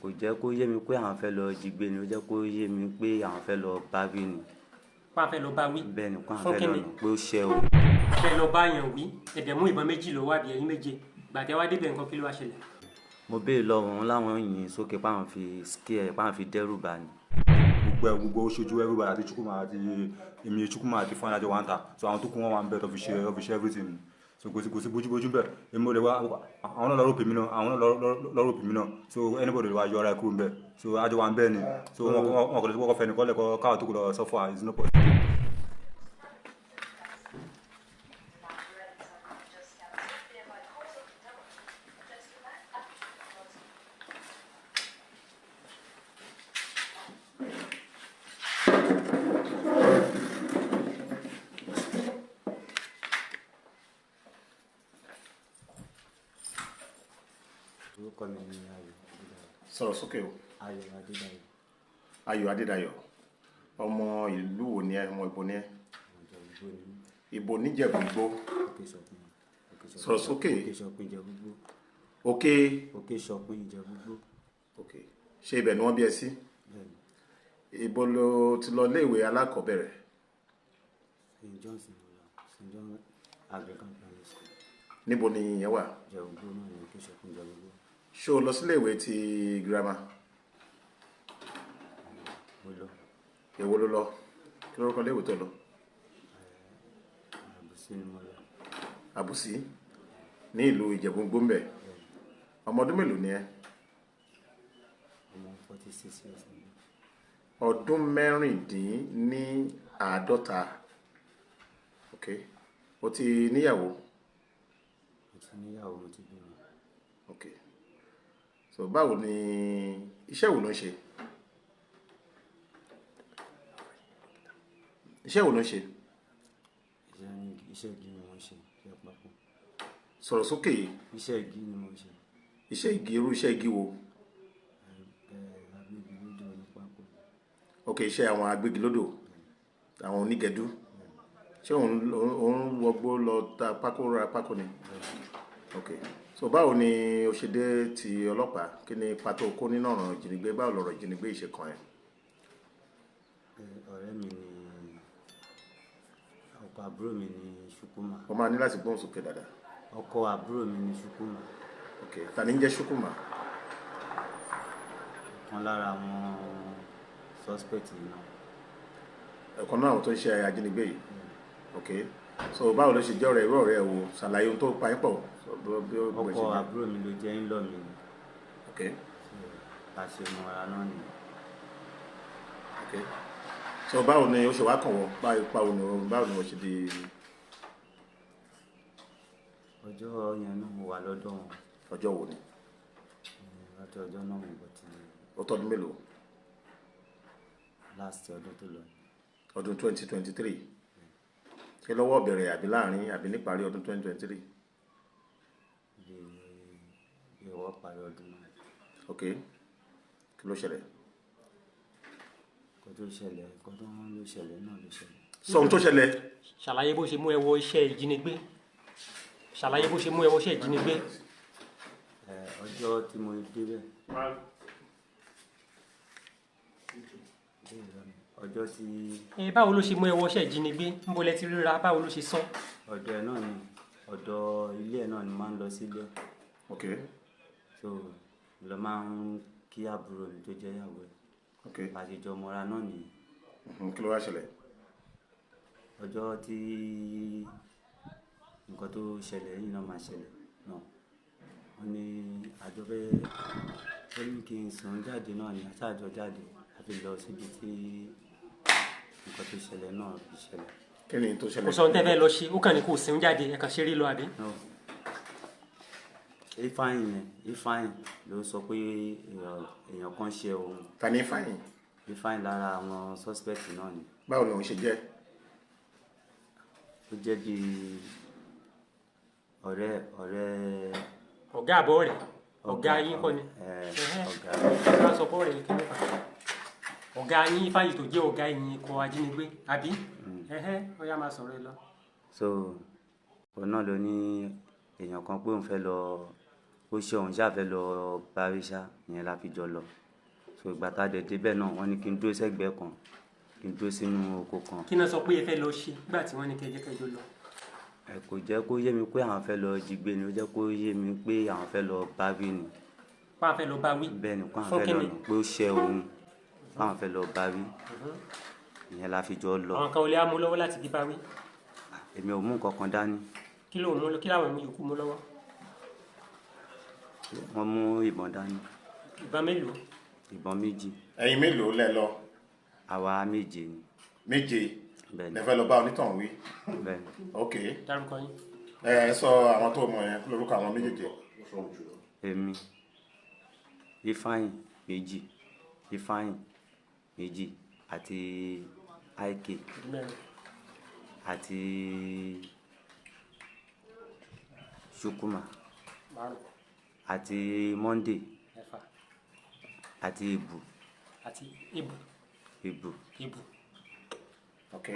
kò jẹ́ kó yé mi pé àwọn fẹ́ lọ jí gbé ni, ó jẹ́ kó yé mi pé àwọn fẹ́ lọ bá wí ni. Wọ́n á fẹ́ lọ bá wí. Bẹ́ẹ̀ ni, kó àwọn fẹ́ lọ pé ó ṣẹ́ o. Fẹ́ lọ bá yàn wí, ẹ̀dẹ̀ mú ìbọn méjì lọ́wọ́ àbí ẹ̀yìn méje. Gbàtẹ́ wá débẹ̀ nǹkan kí ló wá ṣẹlẹ̀? Mo béèrè lọ́wọ́ wọn láwọn yìnyín sókè páwọn fi scare páwọn fi dẹ́rù bà ni. Gbogbo ṣojú everybody àti Chukwuma àti èmi Chukwuma àti fún adájọ́ wa ń ta, so àwọn tó kún wọn wà ń bẹ tó fi ṣe everything, so kò sí bójúbójú bẹ́ẹ̀ èmi ò lè wá àwọn náà lọ́rọ̀ pèmí náà àwọn náà lọ́rọ̀ pèmí náà, so anybody lè wá yọ ara ẹ kúrò ń bẹ, so àjọ wa ń bẹ ni, so wọn kò lè kọ́kọ́ fẹ́ nìkan lẹ́kọ̀ọ́ káwọn tó kù lọ sọ́fọ̀ is no possible. Orúkọ mi ni Ayọ̀ Adédayọ̀. Sọ̀rọ̀ sókè o. Ayọ̀ Adédayọ̀. Ayọ̀ Adédayọ̀. Ọmọ ìlú wo ni ẹ? Ọmọ Ìbò ni ẹ? Ọjọ́ Ìgbó ni mí. Ìbò níjẹ̀bú Ìgbó. Òkè Ṣọ̀pin. Sọ̀rọ̀ sókè. Òkè Ṣọ̀pin Ìjẹ̀bú Igbó. Òkè. Òkè Ṣọ̀pin Ìjẹ̀bú Igbó. Òkè. Ṣé ibẹ̀ ni wọ́n bí ẹ sí? Bẹ́ẹ̀ni. Ìbò ló ti lọ iléèwé alákọ̀ọ́bẹ̀rẹ̀. St. John's ni mo lọ. St. John Anglican Primary School. Níbo ni ìyẹn wà? Ìjẹ̀bú Igbó náà ni Òkè Ṣọ̀pin Ìjẹ̀bú Igbó. Ṣé o lọ sí iléèwé ti girama? Mo lọ. Èwo ló lọ? Kí lórúkọ iléèwé tó lọ? Àbùsí ni mo lọ. Àbùsí ní ìlú Ìjẹ̀bú Igbó ń bẹ̀. Ọmọ ọdún mélòó ni ẹ? Ọmọ 46 years ni. Ọdún mẹ́rìndínláàádọ́ta. Ok. O ti níyàwó? Mo ti níyàwó, mo ti bímọ. Ok. So báwo ni iṣẹ́ wo ló ń ṣe? Iṣẹ́ wo ló ń ṣe? Iṣẹ́ igi ni mo ń ṣe, iṣẹ́ papọ̀. Sọ̀rọ̀ sókè. Iṣẹ́ igi ni mo ń ṣe. Iṣẹ́ igi, irú iṣẹ́ igi wo? Agbégilódò ní pákó. Ok, iṣẹ́ àwọn agbégilódò, àwọn onígẹdú. Ṣé òun wọgbó lọ ta pákó ra pákó ni? Ok. So báwo ni o ṣe dé ti ọlọ́pàá? Kí ni pàtó kó nínú ọ̀rọ̀ ìjínigbé? Báwo lọ̀rọ̀ ìjínigbé ìṣe kan ẹ̀? Ọ̀rẹ́ mi ni ọkọ àbúrò mi ni Chukwuma. O máa ní láti gbóhùn sókè dáadáa. Ọkọ àbúrò mi ni Chukwuma. Ok. Ta ni ń jẹ́ Chukwuma? Ọ̀kan lára àwọn suspect náà. Ẹ̀kan náà àwọn tó ń ṣe ajínigbé yìí. Ok. So báwo ló ṣe jẹ́ ọ̀rẹ́ irú ọ̀rẹ́ wo? Ṣàlàyé ohun tó pa yín pọ̀. Ọkọ àbúrò mi ló jẹ́ ń lọ mi. Ok. Àṣẹ mọ ara náà ni. Ok. So báwo ni ó ṣe wá kàn wọ́n? Báwo ni wọ́n ṣe di? Ọjọ́ yẹn náà mo wà lọ́dọ̀ wọn. Ọjọ́ wo ni? Láti ọjọ́ náà mo bọ̀ tí. Ó tọ́dún mélòó? Last ọdún tó lọ. Ọdún 2023. Ṣé lọ́wọ́ bẹ̀rẹ̀ àbí láàrin àbí níparí ọdún 2023? Bí ọwọ́ parí ọdún náà. Ok. Kí ló ṣẹlẹ̀? Nǹkan tó ṣẹlẹ̀ náà ló ṣẹlẹ̀. Sọ ohun tó ṣẹlẹ̀. Ṣàlàyé bó ṣe mú ẹ wọ iṣẹ́ ìjínigbé. Ṣàlàyé bó ṣe mú ẹ wọ iṣẹ́ ìjínigbé. Ọjọ́ tí mo débẹ̀. Ọjọ́ tí. Báwo ló ṣe mú ẹ wọ iṣẹ́ ìjínigbé? Níbo lẹ ti ríra? Báwo ló ṣe sán? Ọ̀dọ̀ ẹ̀ náà ni ọ̀dọ̀ ilé ẹ̀ náà ni máa ń lọ sílé. Ok. So lọ máa ń kí àbúrò mi tó jẹ́ ìyàwó ẹ̀. Ok. Àṣejọ mọ́ra náà nìyí. Kí ló wá ṣẹlẹ̀? Ọjọ́ tí nǹkan tó ṣẹlẹ̀ yìí náà máa ṣẹlẹ̀ náà. Wọ́n ní àjọbẹ́ ó ní kí n sùn jáde náà ni àṣàjọ jáde àfi lọ síbi tí nǹkan tó ṣẹlẹ̀ náà fi ṣẹlẹ̀. Kí ni tó ṣẹlẹ̀? Kò sọ ohun tẹ́ fẹ́ lọ ṣe, ó kàn ní kò sìn jáde, ẹ kàn ṣeré lọ àbí? Ifeanyi ló sọ pé èèyàn kan ṣe òun. Ta ni Ifeanyi? Ifeanyi lára àwọn suspect náà ni. Báwo ni òun ṣe jẹ́? Ó jẹ́ bí ọ̀rẹ́. Ọ̀gá àbọ̀ rẹ̀? Ọ̀gá yín kọ́ ni? Ọ̀gá sọ pé ọ̀rẹ́ kí ní pa. Ọ̀gá yín Ifeanyi tó jẹ́ ọ̀gá ẹ̀yìn ikọ̀ ajínigbé àbí? Ó yá máa sọ̀rọ̀ ẹ lọ. So òun náà ló ní èèyàn kan pé òun fẹ́ lọ ó ṣe òun ṣáà fẹ́ lọ parí ṣá ìyẹn la fi jọ lọ so ìgbà tá a dẹ̀ débẹ̀ náà wọ́n ní kí n dúró sẹ́gbẹ̀ẹ́ kan kí n dúró sínú oko kan. kí náà sọ pé ẹ fẹ́ lọ ṣe nígbà tí wọ́n ní kẹjọ lọ. ẹ kò jẹ́ kó yé mi pé àwọn fẹ́ lọ jí gbé ni ó jẹ́ kó yé mi pé àwọn fẹ́ lọ bá wí ni. wọ́n á fẹ́ lọ bá wí. bẹ́ẹ̀ ni kó àwọn fẹ́ lọ nù pé ó ṣe òun báwọn fẹ́ lọ bá wí ìyẹn la fi jọ lọ. àwọn kan ò lè á mú lọ́wọ́ láti bí bá wí. èmi ò mú nǹkan kan dání. kí làwọn yòókù mú lọ́wọ́. wọ́n mú ìbọn dání. ìbọn mélòó. ìbọn méjì. ẹ̀yin mélòó lẹ lọ. àwa méje ni. méje bẹ́ẹ̀ ni lẹ fẹ́ lọ bá onítàn wí. bẹ́ẹ̀ ni. ok dárúkọ yín. ẹ sọ àwọn tó mọ yẹn lórúkọ àwọn méjèèjì. èmi Ifeanyi méjì Ifeanyi méjì àti Ike àti Shukuma àti Monday àti Ibu. àti Ibu. Ibu. Ibu. ok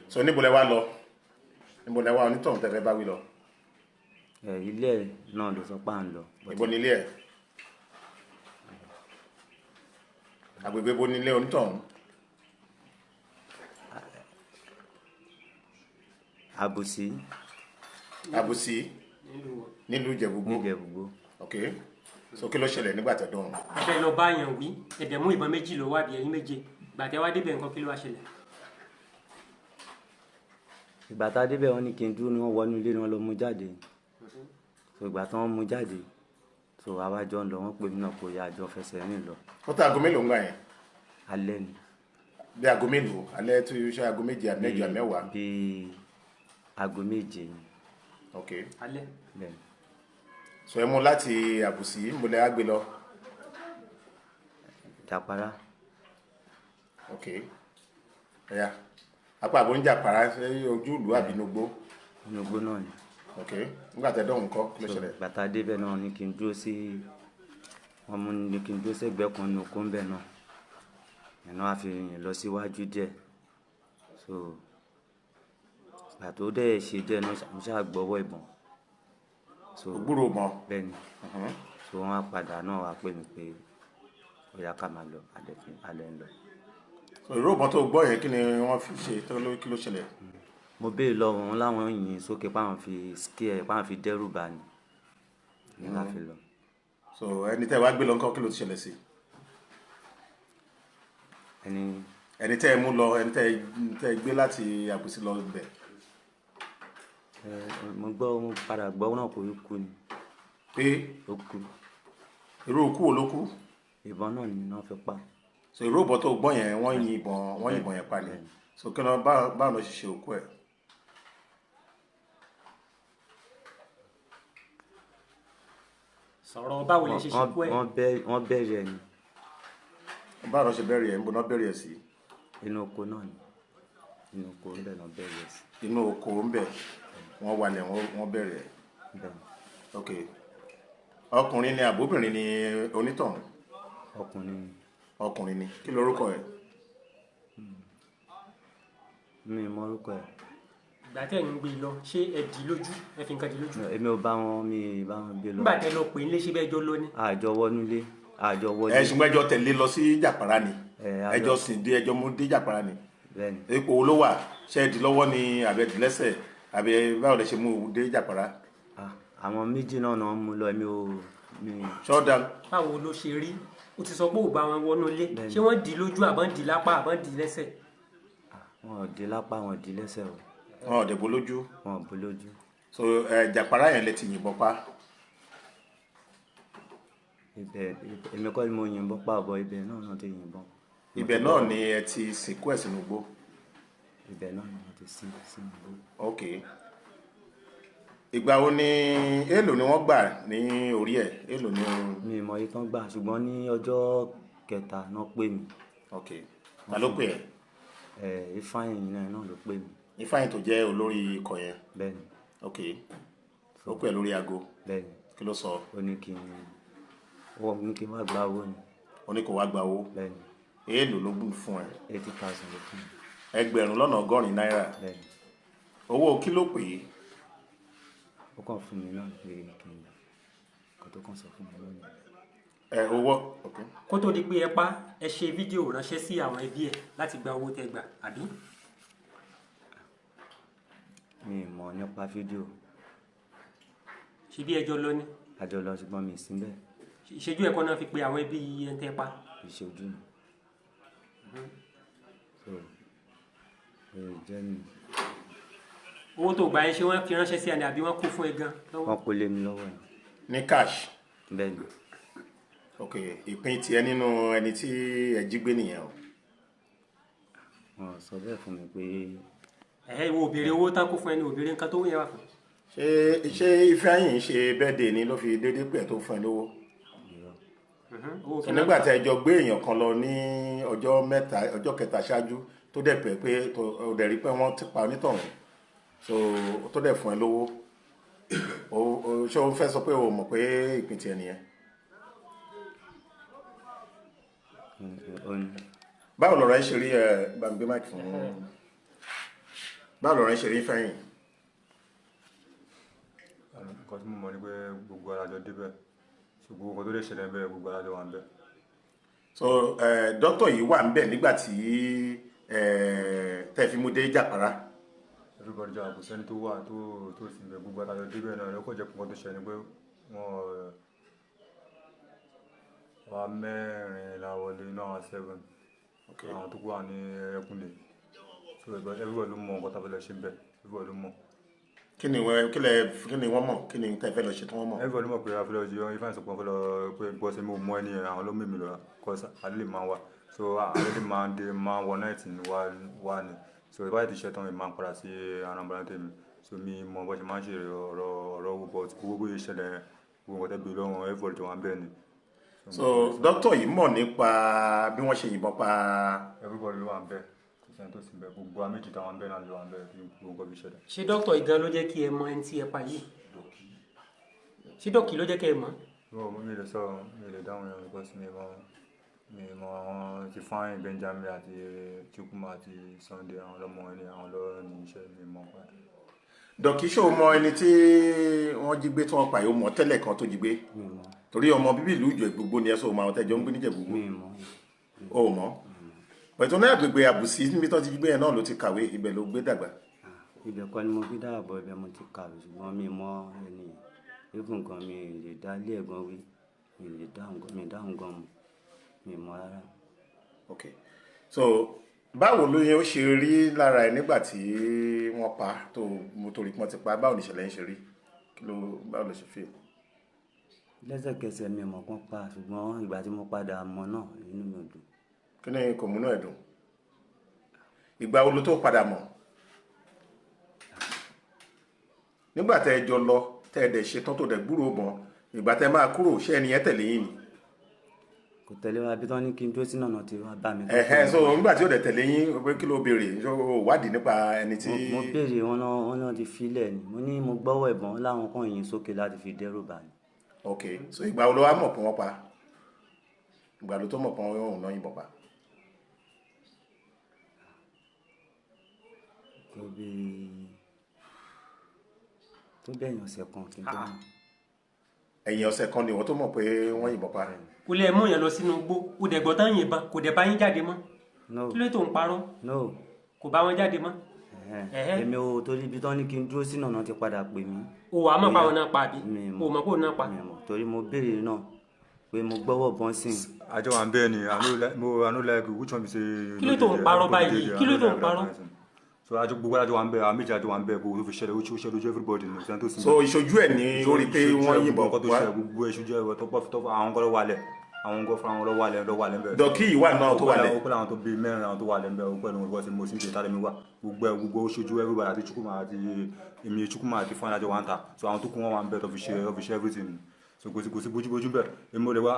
so níbo lẹ wá lọ níbo lẹ wá onítàn tẹfẹ bá wí lọ. ilé ẹ̀ náà ló sọ pé à ń lọ. ibo nílé ẹ agbègbè ibo nílé onítàn. Àbùsí. Àbùsí nílùú Ìjẹ̀bú-Igbó. Ìjẹ̀bú-Igbó. ok so kí ló ṣẹlẹ̀ nígbà tẹ́ dán. ẹ fẹ́ lọ bá yàn wí ẹ̀dẹ̀ mú ìbọn méjì lọ wá bí ẹ̀yin méje gbàtẹ́ wá débẹ̀ nǹkan kí ló wá ṣẹlẹ̀. ìgbà tá a débẹ̀ wọ́n ní kí n dúró ni wọ́n wọnú ilé ni wọ́n lọ mú jáde so ìgbà tí wọ́n mú jáde so àwa jọ ń lọ wọ́n pè mí náà kó ya àjọ fẹsẹ̀ rìn lọ. ó tó aago mélòó ń gbà yẹn. alẹ́ ni. bí aago mélòó alẹ́ tó ṣe aago méje àmẹ́jọ àmẹ́wàá. bí aago méje ni. ok alẹ́. bẹ́ẹ̀ ni. so ẹ mú láti Àbùsí mo lẹ á gbé lọ. Jàpárá. ok ẹ̀yà apá àbò ń Jàpárá ṣe ojú ìlú àbínúgbó. inú igbó náà ni. ok nígbà tẹ́ dán nǹkan kí ló ṣẹlẹ̀. ìgbà tá a débẹ̀ náà ní kí n dúró sí wọ́n mú ní kí n dúró sẹ́gbẹ̀ẹ́ kan ní okó ń bẹ̀ náà ẹ̀nà àfi rìn lọ síwájú díẹ̀ so ìgbà tó dẹ̀ ṣe díẹ̀ náà mo ṣáà gbọ́wọ́ ìbọn. so ògbúrò mọ́. bẹ́ẹ̀ ni so wọ́n á padà náà wá pè mí pé ó yá ká máa lọ alẹ́ ń lọ. so ìró ìbọn tó gbọ́ yẹn kí ni wọ́n fi ṣe kí ló ṣẹlẹ̀. mo béèrè lọ́wọ́ wọn láwọn yìnyín sókè páwọn fi scare páwọn fi dẹ́rù bà ní ká fi lọ. so ẹni tẹ́ wá gbé lọ nǹkan kí ló ti ṣẹlẹ̀ sí. ẹni tẹ́ ẹ mú lọ ẹni tẹ́ ẹ gbé láti Àbùsí lọ bẹ̀. mo padà gbọ́ náà kò kú ni. pé ó kú. irú òkú wo ló kú. ìbọn náà ni wọ́n fi pa. so irú ìbọn tó gbọ́ yẹn wọ́n yìnbọn yẹn pa ni. so kí ló báwo ló ṣe ṣe òkú ẹ̀. sọ̀rọ̀ báwo lè ṣe ṣekú ẹ̀. wọ́n bẹ̀rẹ̀ ẹ̀ ni. báwo ló ṣe bẹ̀rẹ̀ ẹ̀ ń bọ̀ náà bẹ̀rẹ̀ ẹ̀ sí. inú oko náà ni inú oko ń bẹ̀ náà bẹ̀rẹ̀ ẹ̀ sí. inú oko ń bẹ̀ wọ́n wálẹ̀ wọ́n bẹ̀rẹ̀ ẹ̀. bẹ́ẹ̀ ni. ok ọkùnrin ni àbóbìnrin ni onítọ̀hún. ọkùnrin ni. ọkùnrin ni kí lorúkọ ẹ̀. mi mọ orúkọ ẹ̀. ìgbà tẹ́ ẹ̀ ń gbé lọ ṣé ẹ dì lójú ẹ fi nǹkan dì lójú. èmi ò bá wọn gbé lọ. nígbà tẹ́ lọ pè é léṣe bẹ́ẹ̀ jọ lọ ní. àjọ wọnúlé àjọ wọlé. ẹ̀sùn ẹjọ́ tẹ̀lé lọ sí Jàpárá ni ẹjọ́ sì dé ẹjọ́ mú dé Jàpárá ni. bẹ́ẹ̀ni. ipò wo ló wà ṣe é di lọ́wọ́ ni àbẹ̀ dì lẹ́sẹ̀ àbẹ̀ báwo lẹ ṣe mú dé Jàpárá. àwọn méjì náà náà mú lọ èmi ò mi. ṣọ́ọ́dà. báwo ló ṣe rí o ti sọ pé ò bá wọn wọnú ilé ṣé wọ́n dì lójú àbọ̀ ń dì lápá àbọ̀ ń dì lẹ́sẹ̀. wọn ò dì lápá wọn ò dì lẹ́sẹ̀ o. wọn ò dẹ̀ bó lójú. wọn ò bó lójú. so Jàpárá yẹn lẹ ti yìnbọn pa. ibẹ̀ èmi kọ́ ni mo yìnbọn pa ọ̀bọ ibẹ̀ náà ti yìnbọn. ibẹ̀ náà ni ẹ ti sìnkú ẹ̀ sínú igbó. ibẹ̀ náà ni wọ́n ti sínú igbó. ok ìgbà wo ni èèlò ni wọ́n gbà ní orí ẹ̀ èèlò ni. mi ì mọ iye tán gbà ṣùgbọ́n ní ọjọ́ kẹta náà pè mí. ok ta ló pè ẹ́. Ifeanyi náà ló pè mí. Ifeanyi tó jẹ́ olórí ikọ̀ yẹn. bẹ́ẹ̀ni. ok ó pè lórí aago. bẹ́ẹ̀ni. kí ló sọ. ó ní kí n wá gba owó ni. ó ní kó wá gba owó. bẹ́ẹ̀ni. èèlò ló gùn fún ẹ. 80,000 ló fún mi. ẹgbẹ̀rún lọ́nà ọgọ́rin náírà. bẹ́ẹ̀ni. owó kí ló pè é. ó kàn fún mi náà pé kí n kó tó kàn sọ fún mi lónìí. Owó. kó tó di pé ẹ pa ẹ ṣe fídíò ránṣẹ́ sí àwọn ẹbí ẹ láti gba owó tẹ́ gbà àbí. mi ì mọ̀ nípa fídíò. ṣe bí ẹjọ́ lọ ni. àjọ lọ ṣùgbọ́n mi ì síbẹ̀. ìṣẹ́jú ẹ̀kọ́ náà fi pe àwọn ẹbí ẹ̀ ń tẹ́ pa. ìṣojú mi. so jẹ́ mi. owó tó gbà ẹ ṣé wọ́n fi ránṣẹ́ sí ẹni àbí wọ́n kó fún ẹ gan lọ́wọ́. wọ́n kó lé mi lọ́wọ́ ẹ̀. ní cash. bẹ́ẹ̀ ni. ok ìpín tiẹ̀ nínú ẹni tí ẹ jí gbé nìyẹn o. wọ́n sọ bẹ́ẹ̀ fún mi pé. ìwọ òbèrè owó tán kó fún ẹni òbèrè nǹkan tó wù yẹn wà fún. ṣé Ifeanyi ṣe birthday ni ló fi déédéé pẹ̀ tó fún ẹ lówó. nígbà tí ẹ jọ gbé èèyàn kan lọ ní ọjọ́ kẹta ṣáájú tó dẹ̀ pẹ́ pé ó dẹ̀ rí pé wọ́n ti pa onítọ̀hún so tó dẹ̀ fún ẹ lówó ṣé o fẹ́ sọ pé o mọ̀ pé ìpín tiẹ̀ nìyẹn. báwo lọ̀rọ̀ ẹ ṣe rí gbàgbé máìkì fún báwo lọ̀rọ̀ ẹ ṣe rí Ifeanyi. nǹkan tí mo mọ̀ ni pé gbogbo alájọ débẹ̀ ṣùgbọ́n nǹkan tó lè ṣẹlẹ̀ bẹ́ẹ̀ gbogbo alájọ wà ń bẹ̀. so dókítà yìí wà ń bẹ̀ nígbà tí tẹ́ fi mú dé Jàpárá. everybody jà kò sẹ́ni tó wà tó sì ń bẹ gbogbo alájọ débẹ̀ náà lọ́kọ̀ jẹ́ nǹkan tó ṣẹlẹ̀ ni pé wọ́n wá mẹ́rin la wọlé náà 7 àwọn tó kú wà ní Ẹkúnlé so everybody ló mọ nǹkan tá a fẹ́ lọ ṣe ń bẹ̀ everybody ló mọ. kí ni wọ́n mọ̀ kí ni tẹ́ fẹ́ lọ ṣe tí wọ́n mọ̀. everybody mọ̀ pé a fẹ́ lọ ṣe Ifeanyi sọ pé wọ́n fẹ́ lọ pé gbọ́ sí mi ò mọ ẹni yẹn àwọn ló mímì lọ cause alẹ́ lè máa wà so alẹ́ lè máa wọ náà tì ní wà ní so ìbáyìí ti ṣe tán mi máa ń padà sí Anambra tèmi so mi mọ bó ṣe máa ń ṣe ọ̀rọ̀ owó bọ̀ gbogbo ìṣẹ̀lẹ̀ gbogbo nǹkan tẹ́ bí lọ́wọ́ everybody tó wà ń bẹ̀ ni. so dókítà yìí mọ̀ nípa bí wọ́n ṣe yìnbọn pa. everybody ló wà ń bẹ̀ tó sì bẹ gbogbo méjì táwọn bẹ́ẹ̀ náà ló wà ń bẹ̀ gbogbo bí ṣẹlẹ̀. ṣé dókítà ìgan ló jẹ́ kí ẹ mọ ẹni tí ẹ pa yìí ṣé dókítà ló jẹ́ kí ẹ mọ̀. mi lè sọ mi lè dáhùn yẹn because mi mọ àwọn ti Ifeanyi Benjamin àti Chukwuma àti Sunday àwọn ọlọ́mọ ẹni àwọn ọlọ́rọ̀ ní iṣẹ́ mi mọ̀ pa. dọ̀kí ṣó mọ ẹni tí wọ́n jí gbé tí wọ́n pa yìí ó mọ tẹ́lẹ̀ kan tó jí gbé torí ọmọ bíbí ìlú Ìjẹ̀bú-Ògbó ni ẹ sọ ma àwọn tẹ́jọ́ ń gbé ní Ìjẹ̀bú-Ògbó ó mọ̀ pẹ̀tù náà agbègbè àbùsí níbi tó ti gbé yẹn náà ló ti kàwé ibẹ̀ ló gbé dàgbà. ibẹ̀ kọ́ ni mo gbé dàgbà ibẹ̀ mo ti kàwé ṣùgbọ́n mi mọ ẹni even nǹkan mi lè dá ilé ẹ̀gbọ́n wí mi lè dáhùn gan mọ̀ mi mọ rárá. ok so báwo ló yẹ ó ṣe rí lára ẹ nígbà tí wọ́n pa tó mo torí pọ́n ti pa báwo ni ìṣẹ̀lẹ̀ ń ṣe rí báwo ló ṣe fi. lẹ́sẹ̀kẹsẹ̀ mi mọ̀ kán pa ṣùgbọ́n ìgbà tí mo padà mọ̀ náà inú mi ò dùn. kí ni kò múnú ẹ̀dùn ìgbà wo ló tó padà mọ̀ nígbà tẹ́ ẹ jọ lọ tẹ́ ẹ dẹ̀ ṣetán tó dẹ̀ gbúrò bọ̀n ìgbà tẹ́ máa kúrò ṣé ẹni yẹn tẹ̀lé yín ni. kò tẹ̀lé wa bí tán ní kí n dúró sí náà tí wọ́n bá mi. so nígbà tí ó dẹ̀ tẹ̀lé yín pé kí ló béèrè wádìí nípa ẹni tí. mo béèrè wọn náà ti filẹ̀ ni mo ní mo gbọ́wọ́ ìbọn láwọn kan yìí sókè láti fi dẹ́rù bà ní. ok so ìgbà wo ló wá mọ̀ pé wọ́n pa ìgbà ló tó mọ̀ pé wọ́n náà yìnbọn pa. tó bẹ̀yìn ọ̀sẹ̀ kan kí n tó mọ̀. ẹ̀yìn ọ̀sẹ̀ kan ni wọ́n tó mọ̀ pé wọ́n yìnbọn pa. kò lè mú yẹn lọ sínú igbó kò dẹ̀ gbọ́ tán yìnbọn kò dẹ̀ bá yín jáde mọ́. no kí ló tó ń parọ́. no kò bá wọn jáde mọ́. èmi ò torí ibi tán ní kí n dúró sí náà ti padà pè mí. o wà á mọ̀ pé àwọn náà pa àbí o mọ̀ pé òun náà pa. torí mo béèrè náà pé mo gbọ́wọ́ bọ́n sí. àjọ wa ń bẹ́ẹ̀ ni I no like which one be say. kí ló tó ń parọ́ báyìí kí ló tó ń parọ́. so gbogbo alájọ wa ń bẹ àwọn méjì àjọ wa ń bẹ gbogbo tó fi ṣẹlẹ̀ ó ṣẹlẹ̀ ojú everybody ní ọ̀sán tó sì. so ìṣojú ẹ̀ ní orí pé wọ́n yìnbọn pa gbogbo ìṣojú ẹ̀ tó àwọn kọ́ ló wà lẹ̀ àwọn kọ́ fún àwọn ló wà lẹ̀ bẹ́ẹ̀. dọ̀kí ìwà náà tó wà lẹ̀. ó pẹ́ àwọn tó bí mẹ́rin àwọn tó wà lẹ̀ bẹ́ẹ̀ ó pẹ́ ní wọ́n ti mọ̀ sí ìṣe tálẹ́mi wá gbogbo ìṣojú everybody àti Chukwuma àti èmi Chukwuma àti fún alájọ wa ń ta so àwọn tó kún wọn wà ń bẹ tó fi ṣe everything so kò sí bójúbójú bẹ́ẹ̀ èmi ò lè wá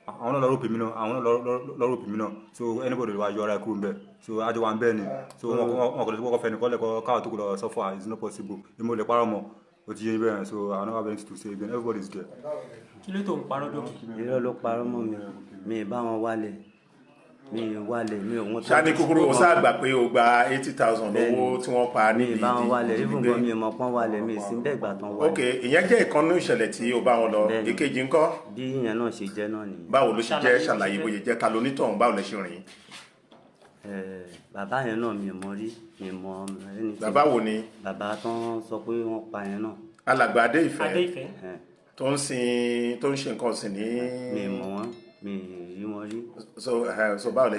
àwọn náà lọ́rọ̀ pèmí náà so anybody lè wá yọ ara ẹ̀ kúrò bẹ́ẹ̀ so àjọ wa ń bẹ́ẹ̀ ni so wọn kò lè wọ́kọ̀ fẹ́ni kọ́lẹ̀ káwọ́ tó kù lọ suffer it's not possible èmi ò lè parọ́ mọ́ o ti yé bẹ́ẹ̀ so I don't have anything to say again everybody is there. kí ló tó ń parọ́ dọ́kì. irọ́ ló parọ́ mọ́ mi ì bá wọn wálẹ̀. mi wálẹ̀ mi ò wọ́n. ṣáà ní kúkúrú o sáà gbà pé o gba 80,000 owó tí wọ́n pa níbi ìbá wọn wálẹ̀ ibùgbọ́n mi ò mọ̀ pọ́n wálẹ̀ mi sí bẹ́ẹ̀ gbà tán wálẹ̀. ok ìyẹn jẹ́ ìkànnì ìṣẹ̀lẹ̀ tí o bá wọn lọ èkejì ńkọ́. bí ìyẹn náà ṣe jẹ́ náà nìyẹn. báwo ló ṣe jẹ́ ṣàlàyé bóyá jẹ́ ta lonítọ̀hún báwo lẹ ṣe rìn. bàbá yẹn náà mi ò mọ rí mi ò mọ ẹni tí. bàbá wo ni. bàbá tán sọ pé wọ́n pa yẹn náà. alàgbà Adéìfẹ́ Adéìfẹ́ tó ń ṣe nǹkan ọ̀sìn ní. mi mọ̀ wọ́n mi rí wọn rí. so báwo lẹ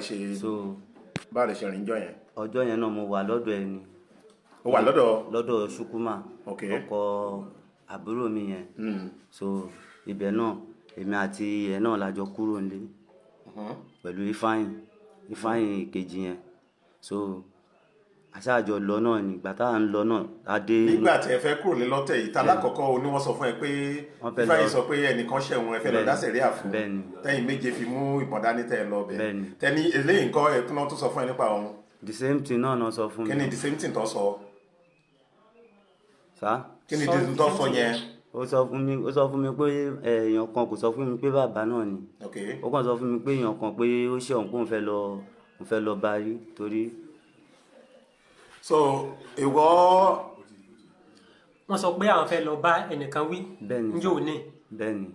ṣe rìn jọ yẹn. ọjọ́ yẹn náà mo wà lọ́dọ̀ ẹni. o wà lọ́dọ̀ Ṣukuma. ok ọkọ àbúrò mi yẹn. so ibẹ̀ náà èmi àti ẹ̀ náà la jọ kúrò nílé pẹ̀lú Ifeanyi kejì yẹn. so aṣáájọ lọ náà ni ìgbà tá à ń lọ náà adé. nígbà tí ẹ fẹ́ kúrò ní lọ́tẹ̀ yìí talákọ̀ọ́kọ́ o ní wọ́n sọ fún ẹ pé Ifeanyi sọ pé ẹnìkan ṣẹ̀wọ̀n ẹ fẹ́ lọ dá sẹ̀ríà fún tẹ́yìn méje fi mú ìbọn dání tẹ́ ẹ lọ bẹ̀ tẹ́ni eléyìí nǹkan ẹ̀ tún náà tún sọ fún ẹ nípa òun. the same thing náà sọ fún mi. kí ni the same thing tó sọ. sá. kí ni the tó sọ yẹn. ó sọ fún mi pé èèyàn kan kò sọ fún mi pé bàbá náà ni. ó kàn sọ fún mi pé èèyàn kan pé ó ṣe òun pé òun fẹ́ lọ bá rí torí. so ìwọ. wọ́n sọ pé àwọn fẹ́ lọ bá ẹnìkan wí. bẹ́ẹ̀ni njẹ́ òní. bẹ́ẹ̀ni.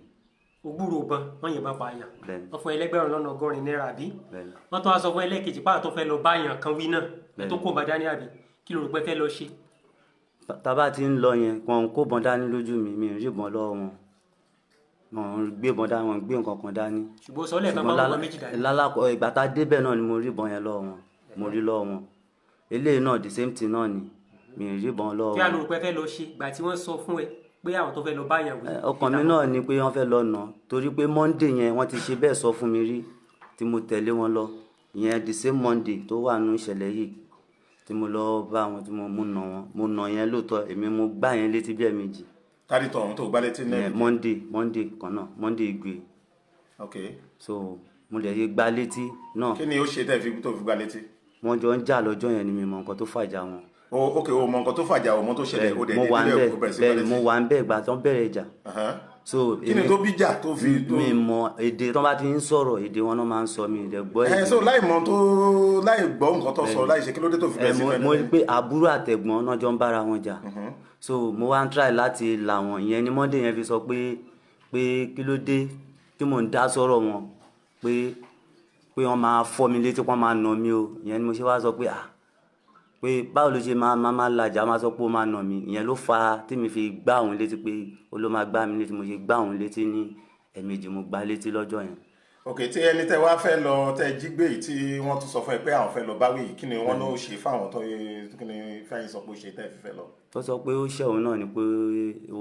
ògbúrò ọbọn wọ́n yìnbọn pa àyàn. bẹ́ẹ̀ni. wọ́n fún ẹlẹ́gbẹ̀rún lọ́nà ọgọ́rin náírà àbí. bẹ́ẹ̀ni. wọ́n tún wá sọ fún ẹlẹ́kejì pàtó fẹ́ lọ bá àyàn kan wí náà. ẹ tó kó bá dání àbí kí ló rò pé fẹ́ lọ ṣe. tábà ti ń lọ yẹn wọn kó bọn dání lójú mi ò rí bọn lọ́wọ́ wọn wọn gbé bọn dání wọn gbé nǹkan kan dání. ṣùgbọ́n sọ́lẹ̀ kan máa ń wọ méjì dání. lálàkọ ìgbà tá a débẹ̀ náà ni mo rí bọn yẹn lọ́wọ́ wọn mo rí lọ́wọ́ wọn eléyìí náà the same thing náà ni mi ò rí bọn lọ́wọ́ wọn. kí a ló rò pé fẹ́ lọ ṣe ìgbà tí wọ́n sọ fún ẹ pé àwọn tó fẹ́ lọ bá àyàn wí. ọkàn mi náà ni pé wọ́n fẹ́ lọ nà torí pé Monday yẹn wọ́n ti ṣe bẹ́ẹ̀ sọ fún mi rí tí mo tẹ̀lé wọn lọ ìyẹn the same Monday tó wà nínú ìṣẹ̀lẹ̀ yìí tí mo lọ bá wọn tí mo nà wọn mo nà yẹn lóòótọ́ èmi mo gbá yẹn létí bí ẹ̀ẹ̀mejì. tádì tọ̀hún tó gbá létí náà. Monday kan náà Monday igwe. ok. so mo lè yé gbá létí náà. kí ni ó ṣe tẹ́ tó fi gbá létí. wọ́n jọ ń jà lọ́jọ́ yẹn ni mi mọ nǹkan tó fàjà wọn. ok o mọ nǹkan tó fàjà o mọ tó ṣẹlẹ̀ o dẹ̀ ní ìbílẹ̀ o bẹ̀rẹ̀ sí bẹ́ẹ̀ mo wà ń bẹ̀ ìgbà tó ń bẹ̀rẹ̀ ìjà. so kí ni tó bí jà tó fi. mi mọ èdè tó bá ti ń sọ̀rọ̀ èdè wọn náà máa ń sọ mi ìdẹ̀ gbọ́ èdè. so láì gbọ́ nǹkan tó sọ láì ṣe kí ló dé tó fi bẹ̀rẹ̀ sí mo rí pé àbúrò àtẹ̀gbọ́n náà jọ ń bára wọn jà so mo wá ń try láti là wọn ìyẹn ni Monday yẹn fi sọ pé kí ló dé tí mò ń dá sọ̀rọ̀ wọn pé wọ́n máa fọ́ mi létí wọ́n máa nà mí o ìyẹn ni mo ṣe wá sọ pé pé báwo ló ṣe máa lajà máa sọ pé ó máa nà mí ìyẹn ló fa tí mi fi gbá òun létí pé ó ló máa gbá mi létí mo ṣe gbá òun létí ní ẹ̀ẹ̀mejì mo gbá létí lọ́jọ́ yẹn. ok tí ẹni tẹ wá fẹ́ lọ tẹ jí gbé yìí tí wọ́n tún sọ fún ẹ pé àwọn fẹ́ lọ báwí yìí kí ni wọ́n ló ṣe fáwọn tó kí ni Ifeanyi sọ pé ó ṣe tẹ́ fi fẹ́ lọ. tó sọ pé ó ṣe òun náà ni pé ó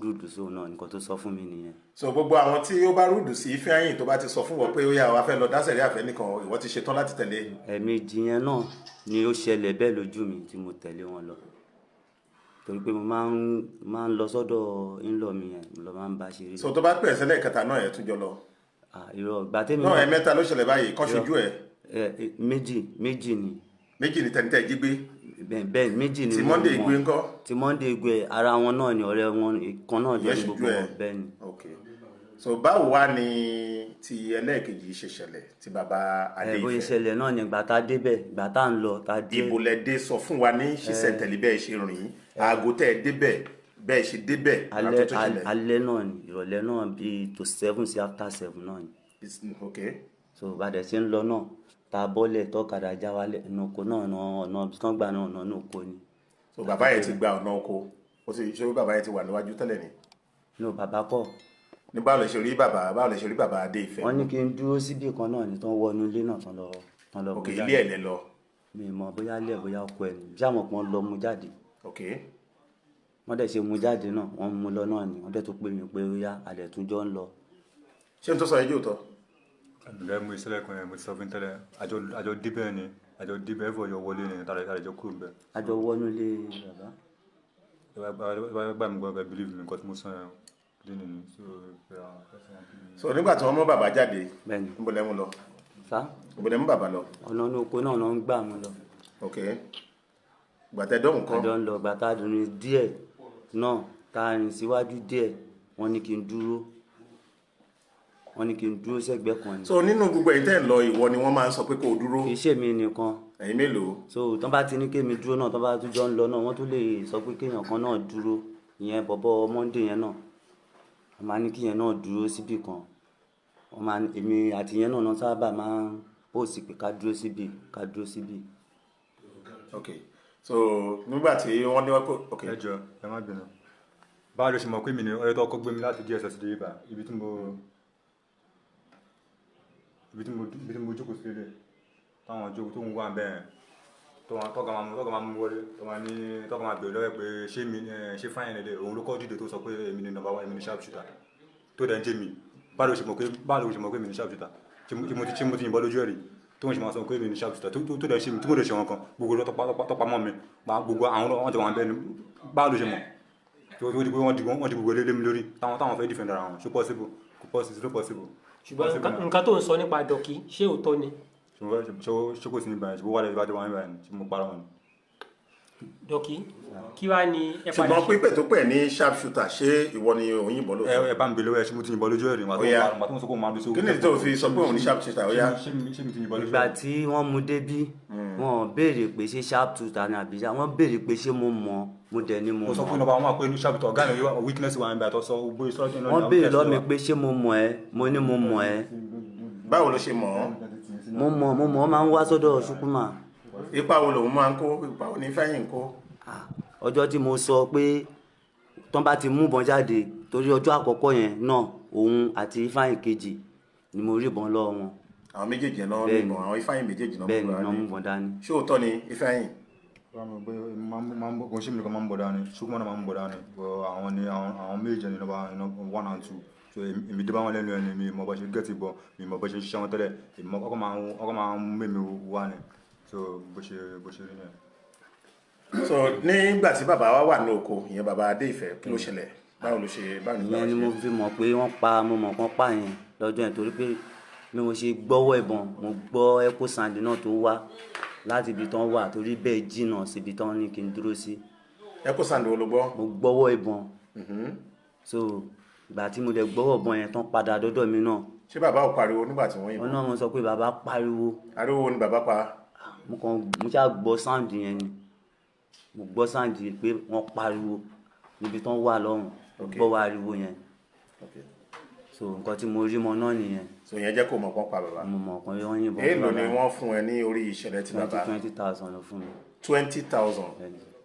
rúdù sí òun náà nǹkan tó sọ fún mi nìyẹn. so gbogbo àwọn tí ó bá rúdù sí Ifeanyi tó bá ti sọ fún wọn pé ó yá wa fẹ́ lọ dá sẹ̀ríà fẹ́ nìkan ìwọ ti ṣetán láti tẹ̀lé. ẹ̀ẹ̀mejì yẹn náà ni ó ṣẹlẹ̀ bẹ́ẹ̀ lójú mi tí mo tẹ̀lé wọn lọ torí pé mo máa ń lọ sọ́dọ̀ ńlọ mi yẹn mo lọ máa ń bá ṣeré. so tó bá pè ẹsẹ̀ kẹta náà ẹ̀ tún jọ lọ. irọ́ ìgbà tẹ́mi náà ẹ̀mẹ́ta ló ṣẹlẹ̀ báyìí kan ṣojú ẹ̀. méjì ni. méjì ni tẹ̀ntẹ̀ jí gbé. bẹ́ẹ̀ méjì ni. ti Monday gbé ńkọ́. ti Monday gbé ara wọn náà ni ọ̀rẹ́ wọn kan náà jọ ní gbogbo wọn bẹ́ẹ̀ ni. ok so báwo wá ni ti ẹlẹ́ẹ̀kejì ṣe ṣẹlẹ̀ ti bàbá Adéìfẹ́. bóyá ìṣẹ̀lẹ̀ náà ni ìgbà tá a débẹ̀ ìgbà tá a ń lọ tá a dé. ìbò lẹ dé sọ fún wa ní ṣísẹ̀ntẹ̀lé bẹ́ẹ̀ ṣe rìn aago tẹ́ ẹ débẹ̀ bẹ́ẹ̀ ṣe débẹ̀. alẹ́ náà ni ìrọ̀lẹ́ náà bíi to 7 sí after 7 náà ni. ok. so bàdẹ̀ sí ń lọ náà tá a bọ́lẹ̀ tọ́kadà já wálẹ̀ ẹnu oko náà ọ̀nà ibi tán gbà náà ọ̀nà oko ni. so bàbá yẹn ti gba ọ̀nà oko ó sì ṣé bàbá yẹn ti wà níwájú tẹ́lẹ̀ ni. no bàbá kọ́. ní báwo lè ṣe rí bàbá Adéìfẹ́. wọ́n ní kí n dúró síbì kan náà ní tán wọnú ilé náà tán lọ. ok ilé ẹ̀ lẹ lọ. mi mọ̀ bóyá ilé ẹ̀ bóyá ọkọ ẹ̀ ní jáàmù kan lọ mú jáde. ok. wọ́n dẹ̀ ṣe mú jáde náà wọ́n mú lọ náà ni wọ́n dẹ̀ tó pè mí pé ó yá alẹ̀ tún jọ ń lọ. ṣé n tó sọ yẹn yóò tọ́. àbílẹ̀ mú ìṣẹ̀lẹ̀ kan yẹn mo ti sọ fún tẹ́lẹ̀ àjọ débẹ̀ ni àjọ débẹ̀ ẹ̀fọ́ yọ wọlé ni àjọ kúrò bẹ́ẹ̀. àjọ wọnú ilé bàbá. gbà mí gbọ́dọ̀ believe mi nǹkan tí mo sọ yẹn lé nínú. so nígbà tí wọ́n mú bàbá jáde níbo lẹ mú lọ. sá. níbo lẹ mú bàbá lọ. ọ̀nà ní oko náà ló ń gbà mú lọ. ok gbàtẹ́ dọ́hùn kan. àjọ ń lọ gbàtà dùnú díẹ̀ náà tá a rìn síwájú díẹ̀ wọ́n ní kí n dúró wọ́n ní kí n dúró sẹ́gbẹ́ kan ni. so nínú gbogbo ẹ̀yin tẹ́ ń lọ ìwọ ni wọ́n máa ń sọ pé kó o dúró. kì í ṣe mi nìkan. ẹ̀yin mélòó. so tán bá ti ní kémi dúró náà tán bá tún jọ ń lọ náà wọ́n tún lè sọ pé kéèyàn kan náà dúró ìyẹn bọ̀bọ̀ Monday yẹn náà wọ́n máa ní kíyẹn náà dúró síbì kan wọ́n máa èmi àti yẹn náà sábà máa ń pòsì pé ká dúró síbì. ok so nígbà tí wọ́n ní wọ́n pé ok. ẹ jọ ẹ má bínú báwo ló ṣe mọ̀ pé mi ni ọyọ́ tó kọ́ gbé mi láti DSS dé ibà ibi tí mo jókòó sí lélẹ̀ táwọn jókòó tó ń wà bẹ́ẹ̀ tọ́ka máa mú wọlé tọ́ka máa bèèrè lọ́wọ́ pé ṣé fáyìn lélẹ̀ òun ló kọ́ dìde tó sọ pé èmi ni number one èmi ni sharp shooter tó dẹ̀ ń jẹ́ mi báwo ló ṣe mọ̀ pé èmi ni sharp shooter tí mo ti yìnbọn lójú ẹ̀rí tó ń ṣe máa sọ pé èmi ni sharp shooter tó dẹ̀ ṣe mi tí mo dẹ̀ ṣe wọn kan gbogbo tọ́pa mọ́ mi gbogbo àwọn ọ̀tọ̀ wọn bẹ́ẹ̀ ni báwo ló ṣe mọ̀ tó di pé wọ́n di gbogbo lé mi lórí táwọn fẹ́ defend ara wọn ṣó possible kò possible. ṣùgbọ́n nǹkan tó ń sọ nípa dọ́kì ṣé òótọ́ ni. ṣé kò sí ní báyìí ṣùgbọ́n wà lẹ́yìn ìbájọ́ wọn báyìí ṣe mo parọ́ wọn. dọ́kì kí wàá ní ẹ padà. ṣùgbọ́n pípẹ́ tó pẹ̀ ní sharp shooter ṣé ìwọ ni òun yìnbọn lójú. ẹ bá ń bèèrè ṣé mo ti yìnbọn lójú ẹ̀rí màá tó ń sọ pé mo máa bí sókè. kí ni tó fi sọ pé òun ní sharp shooter ó yá. ṣé mi ti yìnbọn lójú ẹ̀rí. ìgbà tí wọ́n mú débí wọ́n béèrè pé ṣé sharp shooter ni àbí wọ́n béèrè pé ṣé mo mọ̀ mo dẹ̀ ni mo mọ̀. mo sọ fún ìnáwó àwọn àpò inú sharp shooter ọ̀gá mi weakness wà níbi àtọ́sọ gbogbo ìsọ́jú náà. wọ́n béèrè lọ́ọ́ mi pé ṣé mo mọ̀ ẹ́ mo ní mo mọ̀ ẹ́. báwo ló ṣe mọ̀ ọ́. mo mọ̀ ọ́ máa ń wá sọ́dọ̀ Ṣúkúmà. ipa wo lòun máa ń kó ipa wo ní fẹ́yìn kó. ọjọ́ tí mo sọ pé tán bá ti mú ìbọn jáde torí ọjọ́ àkọ́kọ́ yẹn náà òun àti Ifeanyi kejì ni mo rí ìbọn lọ́wọ́ wọn. àwọn méjèèjì náà mú ìbọn àwọn Ifeanyi méjèèjì náà mú ìbọn bẹ́ẹ̀ ni wọ́n mú ìbọn dání. ṣé òótọ́ ni Ifeanyi. kò sí mi nìkan máa ń bọ̀ dání Ṣúkúmà náà máa ń bọ̀ dání àwọn méjì ní number 1 and 2 so èmi dé bá wọn lẹ́nu ẹni mi mọ̀ bá ṣe gẹ́tì bọ̀ mi mọ̀ bá ṣe ṣiṣẹ́ wọn tẹ́lẹ̀ èmi ọkọ̀ máa ń mẹ́mi wá ni so bó ṣe rí nìyẹn. so nígbà tí bàbá wa wà ní oko ìyẹn bàbá Adé-Ìfẹ́ kí ló ṣẹlẹ̀ báwo ni ìyẹn ni mo fi mọ̀ pé wọ́n pa mo mọ̀ kán pa yẹn lọ́jọ́ yẹn torí pé bí mo ṣe gbọ́wọ́ ìbọn mo gbọ́ echo sound náà tó wá láti ibi tán wà torí bẹ́ẹ̀ jìnnà síbi tán ní kí n dúró sí. echo sound wo ló gbọ́. mo gbọ́wọ́ ìbọn so ìgbà tí mo dẹ̀ gbọ́wọ́ ìbọn yẹn tán padà dọ́dọ̀ mi náà. ṣé bàbá ò pariwo nígbà tí wọ́n yìnbọn. wọn náà mo sọ pé bàbá pariwo. ariwo ni bàbá pa. mo ṣáà gbọ́ sound yẹn ni mo gbọ́ sound yẹn pé wọ́n pariwo níbi tán wà lọ́hùn gbọ́ wá ariwo yẹn so nǹkan tí mo rí mọ náà nìyẹn. so yẹn jẹ́ kó mọ̀ pọ́n pa bàbá. mo mọ̀ pé wọ́n yìnbọn. èèlò ni wọ́n fún ẹ ní orí ìṣẹ̀lẹ̀ tí bàbá. 20,000 ló fún mi. 20,000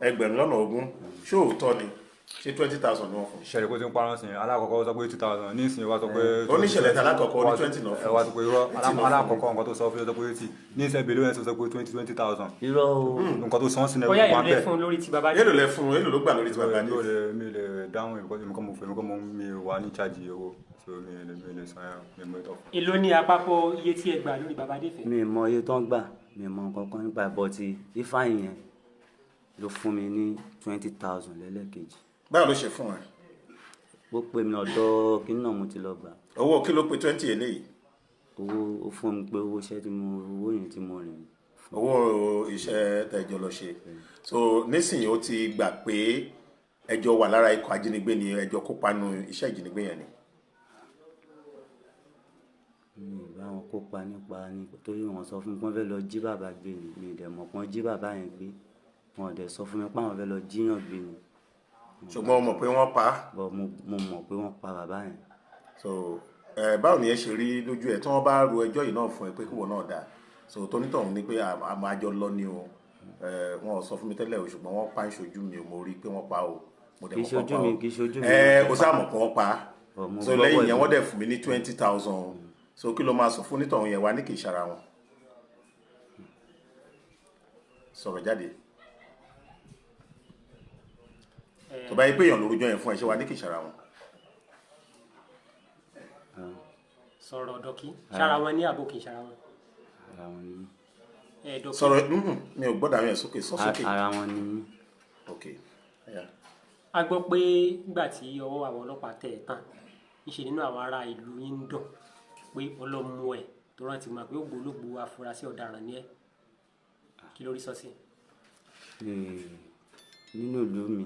ẹgbẹ̀rún lọ́nà ogún ṣé òótọ́ ni ṣé 20,000 ni wọ́n fún. ìṣẹ̀lẹ̀ kó ti ń parọ́ sí i alákọ̀ọ́kọ́ sọ pé 2,000 ní ìsìn wa sọ pé. oníṣẹ̀lẹ̀ alákọ̀ọ́kọ́ ní 20 náà fún. ẹ wá sọ pé irọ́ alákọ̀ọ́kọ́ nǹkan tó sọ fún yóò sọ pé 80 ní ìṣẹ̀ bèlú yẹn sọ pé 20,000. irọ́ o. nǹkan tó sọ́n sí ní bóyá èlò lè fún lórí ti bàbá. èlò lè fún èlò ló gbà lórí ti bàbá. mi lè dáhùn èmi kọ́ mo mi wà ní chájì owó so mi lè sọ mi mọ ìtọ́. èlò ní àpapọ̀ iye tí ẹ gbà lórí bàbá Adé-Ìfẹ́. mi mọ iye tán gbà mi mọ kankan nípa ìbọn ti Ifeanyi yẹn ló fún mi ní 20,000 lẹ́lẹ́kejì. báwo ló ṣe fún ẹ. ó pè mí ọ̀dọ̀ kí náà mo ti lọ gbà. owó kí ló pe 20 eléyìí. ó fún mi pé owó iṣẹ́ owó yẹn tí mo rìn. owó iṣẹ́ tẹ́jọ lọ ṣe so nísìnyí ó ti gbà pé ẹjọ́ wà lára ikọ̀ ajínigbé ni ẹjọ́ kópa nínú iṣẹ́ ìjínigbé yẹn ni. mi ì bá wọn kópa nípa ni torí wọn sọ fún mi pé wọn fẹ́ lọ jí bàbá gbé ni mi ì dẹ̀ mọ̀ pé wọ́n jí bàbá yẹn gbé wọn ò dẹ̀ sọ fún mi pé àwọn fẹ́ lọ jíyàn gbé ni. ṣùgbọ́n o mọ̀ pé wọ́n pa á. bọ́ mo mọ̀ pé wọ́n pa bàbá yẹn. so báwo ni ẹ ṣe rí lójú ẹ tí wọ́n bá ro ẹjọ́ yìí náà fún ẹ pé kíwọ náà dáa so tonítọ̀hún ni pé àmọ́ àjọ lọ ni o wọn ò sọ fún mi tẹ́lẹ̀ o ṣùgbọ́n wọ́n pa ń ṣojú mi o mo rí i pé wọ́n pa o mo dẹ̀ mọ̀ pọ́n pa o kì í ṣojú mi o sáà mọ̀ pé wọ́n pa á so lẹ́yìn yẹn wọ́n dẹ̀ fún mi ní 20,000 so kí ló máa sọ fún onítọ̀hún yẹn wá ní kì í ṣara wọn sọ̀rọ̀ jáde tó bá yẹ pé èèyàn lórúkọ yẹn fún ẹ ṣé wá ní kì í ṣara wọn. sọ̀rọ̀ dọ́kì ṣara wọn ní àbò kì í ṣara wọn. ara wọn ni. sọ̀rọ̀ mi ò gbọ́dọ̀ àwọn yẹn sókè sọ sókè. ara wọn ni. ok. a gbọ́ pé nígbà tí ọwọ́ àwọn ọlọ́pàá tẹ̀ ẹ́ tán ìṣe nínú àwọn ará ìlú yín ń dùn pé ọlọ́mú ẹ̀ tó rántí mọ̀ pé ògbólógbò afurasí ọ̀daràn ni ẹ́ kí lórí sọ sí. nínú ìlú mi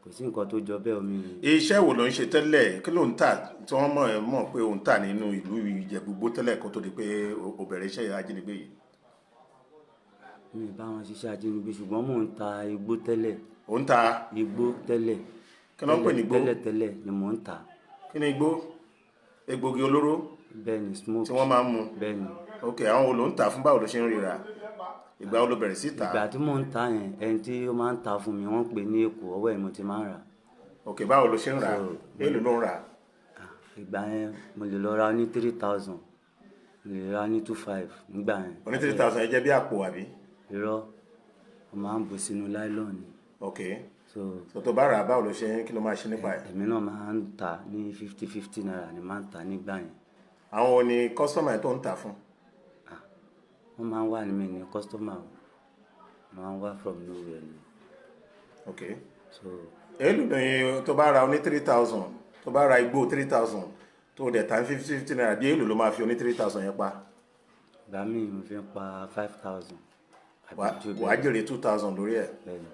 kò sí nǹkan tó jọ bẹ́ẹ̀ omi. iṣẹ́ wo ló ń ṣe tẹ́lẹ̀ kí ló ń tà tí wọ́n mọ̀ pé òun tà nínú ìlú Ìjẹ̀bú-Igbó tẹ́lẹ̀ kó tó di pé o bẹ̀rẹ̀ iṣẹ́ ajínigbé yìí. mi bá wọn ṣiṣẹ́ ajínigbé ṣùgbọ́n mò ń ta igbó tẹ́lẹ̀. ò ń ta igbó tẹ́lẹ̀. kí ló ń pè ní igbó? tẹ́lẹ̀ ni mò ń ta. kí ni igbó? egbògi olóró? bẹ́ẹ̀ ni smoke. tí wọ́n máa ń mu? bẹ́ẹ̀ ni. ok àwọn wo ló ń tà fún, báwo ló ṣe ń ríra, ìgbà wo ló bẹ̀rẹ̀ sí tà? ìgbà tí mò ń ta yẹn ẹni tí ó máa ń ta fún mi wọ́n pè ní Èkó, ọwọ́ ẹ̀ mo ti máa ń rà. ok báwo ló ṣe ń rà, èlò ló ń rà? ìgbà yẹn mo lè lọ ra ní 3,000 mo lè ra ní 2,500 nígbà yẹn. oní 3,000 yẹn jẹ́ bí àpò àbí? irọ́ mo máa ń bò sínú láìlọ́ọ̀ ni. ok so tó bá rà á báwo ló ṣe kí ló máa ṣe nípa ẹ̀? èmi náà máa ń ta ní 50 naira ni máa ń ta nígbà yẹn. àwọn wo ni kọ́sítọ́mà tó ń tà fún? wọ́n máa ń wà ní mi ní kọ́sítọ́mà máa ń wá from nowhere ni. ok so èlò ni tó bá ra oní 3,000 tó bá ra igbó 3,000 tó dẹ̀ ta 50 naira bí èlò ló máa fi oní 3,000 yẹn pa? ìgbà míì mo fi ń pa 5,000. wàá jèrè 2,000 lórí ẹ̀. bẹ́ẹ̀ni.